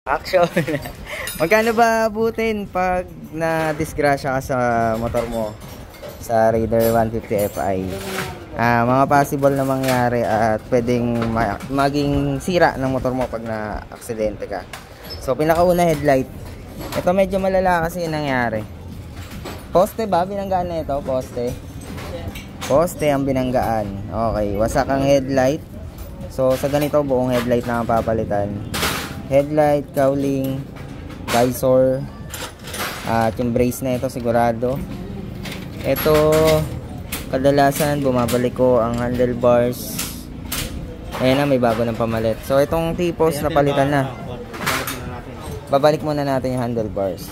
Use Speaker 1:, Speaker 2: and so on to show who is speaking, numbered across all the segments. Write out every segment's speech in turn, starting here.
Speaker 1: Action! Magkano ba abutin pag na-disgrasya ka sa motor mo sa Raider 150 Fi? Mga possible na mangyari at pwedeng maging sira ng motor mo pag na-aksidente ka. So, pinakauna headlight. Ito medyo malala kasi yung nangyari. Poste ba? Binanggaan na ito? Poste? Poste ang binanggaan. Okay, wasak ang headlight. So, sa ganito buong headlight na ang papalitan. Headlight, cowling, visor, at yung brace na ito sigurado. Ito kadalasan bumabalik ko ang handlebars. Ayan na, may bago ng pamalit. So itong tipos napalitan na. Babalik muna natin yung handlebars.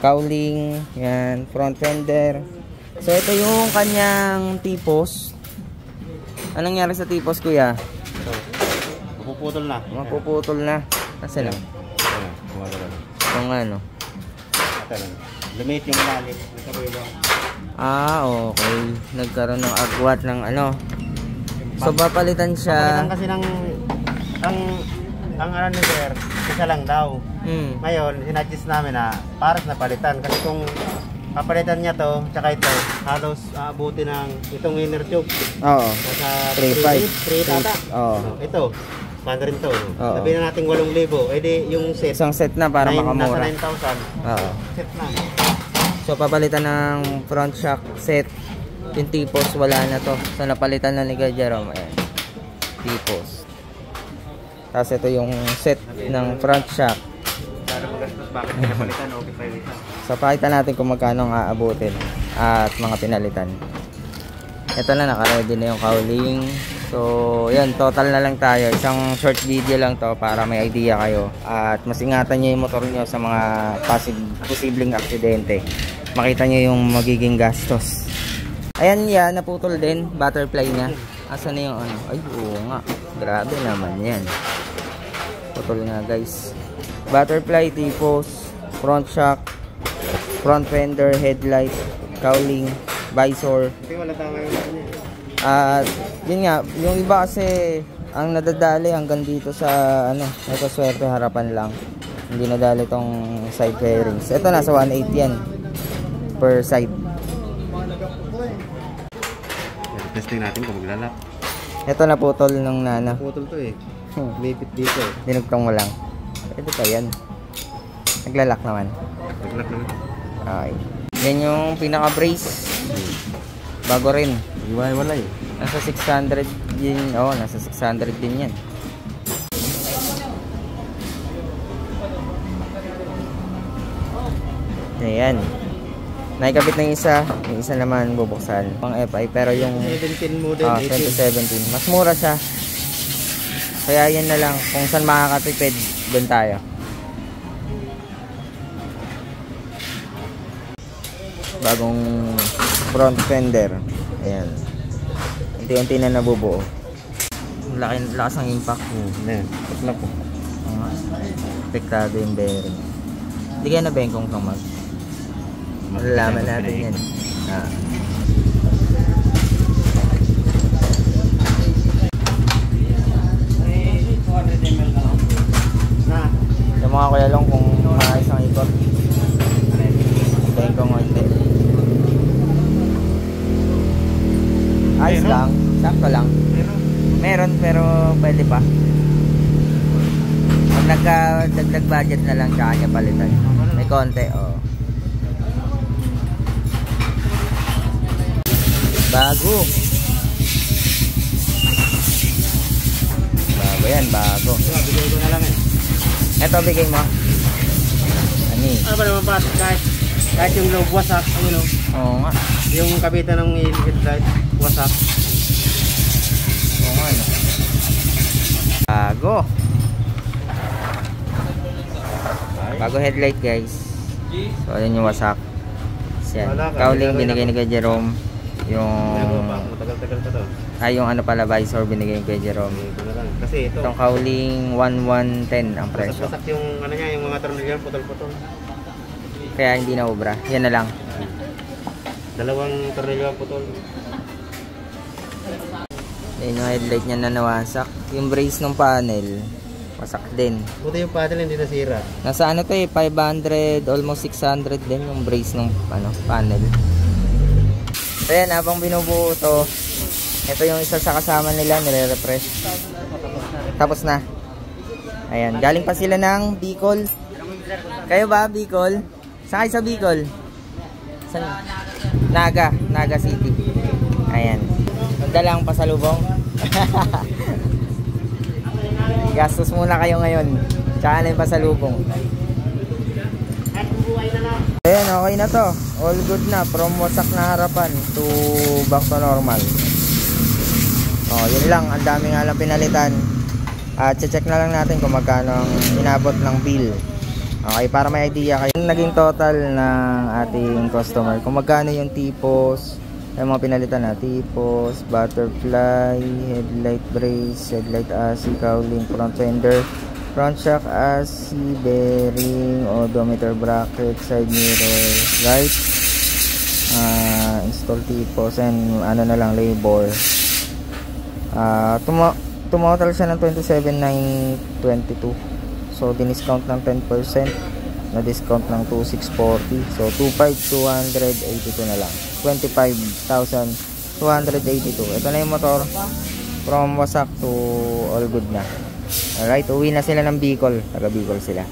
Speaker 1: Cowling, yan, front fender. So ito yung kanyang tipos. Anong nangyari sa tipos, kuya?
Speaker 2: Mapuputol na.
Speaker 1: Mapuputol na. Kasi lang. Kung ano.
Speaker 2: Lumit yung malalim.
Speaker 1: Okay. Nagkaroon ng agwat ng ano. So papalitan siya.
Speaker 2: Papalitan kasi ng ang ano ni sir, isa lang daw. Ngayon, sinadjust namin na paras na palitan. Kasi kung papalitan niya to, tsaka ito, halos abuti ng itong inner tube.
Speaker 1: Oo.
Speaker 2: Nasa
Speaker 1: 3.5.
Speaker 2: 3 tata.
Speaker 1: Oo.
Speaker 2: Ito. Paano rin to? Sabihin na natin 8,000. Eh di yung set.
Speaker 1: Isang set na para makamura.
Speaker 2: Nasa 9,000.
Speaker 1: Oo.
Speaker 2: Set na.
Speaker 1: So papalitan ng front shock set. Yung tipos wala na to. So napalitan na ni Jerome. Ayan. Tipos. Tapos ito yung set ng front shock.
Speaker 2: Bakit pinapalitan? Okay pa yun.
Speaker 1: So pakita natin kung magkano ang aabutin at mga pinalitan. Ito na, naka-ready na yung cowling. So, yan, total na lang tayo. Isang short video lang to para may idea kayo. At mas ingatan nyo yung motor nyo sa mga posibleng aksidente. Makita nyo yung magiging gastos. Ayan yan, naputol din. Butterfly niya. Asan na yung ano? Ay, oo nga. Grabe naman yan. Putol nga, guys. Butterfly, tipos, front shock, front fender, headlight, cowling, visor.
Speaker 2: Wala tama yung
Speaker 1: At yun nga, yung iba kasi ang nadadali hanggang dito sa ano, ito swerte harapan lang. Hindi nadali tong side fairings. Ito nasa 1.8 yan per side.
Speaker 2: Testing natin kung maglalak.
Speaker 1: Ito naputol ng nana.
Speaker 2: Putol to eh. Lipit dito eh.
Speaker 1: Dinugtong mo lang. Pwede pa yan. Naglalak naman.
Speaker 2: Naglalak naman.
Speaker 1: Okay. Yan yung pinaka brace. Bago rin.
Speaker 2: Wala eh.
Speaker 1: Nasa 600 din. Nasa 600 din yan. Ayan. Naikabit na yung isa. Yung isa naman bubuksan. Pang FI. Pero yung
Speaker 2: 17 model.
Speaker 1: 2017. Mas mura siya. Kaya yan na lang. Kung saan makakatipid, doon tayo. Bagong front fender. Ayan. Unti-unti na nabubuo. Lakas ng impact.
Speaker 2: Ayan. Patlap po.
Speaker 1: Pektado yung bearing. Hindi kaya nabengkong kang mag. Malalaman natin yan. Yung mga kuya lang kung maayos ang ikot. Bengkong o hindi. Ayos lang. Sakto lang. Meron pero pwede pa. Pag nagka-dagdag budget na lang tsaka niya palitan. May konti, Bago. Bago yan, bago.
Speaker 2: Bigay ko na lang eh.
Speaker 1: Eto, bigay mo. Ani?
Speaker 2: Ano ba naman pa? Kahit yung loob wasak, ano?
Speaker 1: Oo nga.
Speaker 2: Yung kabitan ng headlight, wasak.
Speaker 1: Oo nga, no? Bago. Bago headlight, guys. So, yun yung wasak. Yan. Cowling binigay ni Jerome. Yung
Speaker 2: matagal-tagal pa to.
Speaker 1: Yung ano pala, visor binigay ni Jerome.
Speaker 2: Kasi ito.
Speaker 1: Itong cowling 1110 ang presyo.
Speaker 2: Wasak yung ano niya, yung mga tornilyo putol-putol.
Speaker 1: Kaya hindi na obra. Yan na lang.
Speaker 2: Dalawang tornilyo putol.
Speaker 1: Ayun yung headlight niya na nawasak. Yung brace ng panel Wasak din.
Speaker 2: Buti yung paddle hindi nasira.
Speaker 1: Nasa ano to eh, 500, almost 600 din yung brace ng panel. So yan, habang binubuo to, ito yung isa sa kasama nila, nire-refresh. Tapos na. Ayan, galing pa sila ng Bicol. Kayo ba, Bicol? Saan kayo sa Bicol? Naga City. Ayan. Magdala ang pasalubong. Gastos muna kayo ngayon. Tsaka na yung pasalubong. Ayan, okay na to. All good na. From wasak na harapan to back to normal. Oh, yun lang. Ang dami nga lang pinalitan. At check na lang natin kung magkano ang inabot ng bill. Okay, para may idea kayo. Naging total ng ating customer. Kung magkano yung tipos, yung mga pinalitan na tipos, butterfly, headlight brace, headlight AC, cowling, front fender, front shock AC, bearing, odometer bracket, side mirror, right, install tipos, and ano na lang, labor. Tumotal siya ng 27,922. So diniscount ng 10%, na discount ng 2,640. So 25,282 na lang. 25,282. Ito na yung motor from wasak to all good na. Alright, uwi na sila ng Bicol. Taga Bicol sila.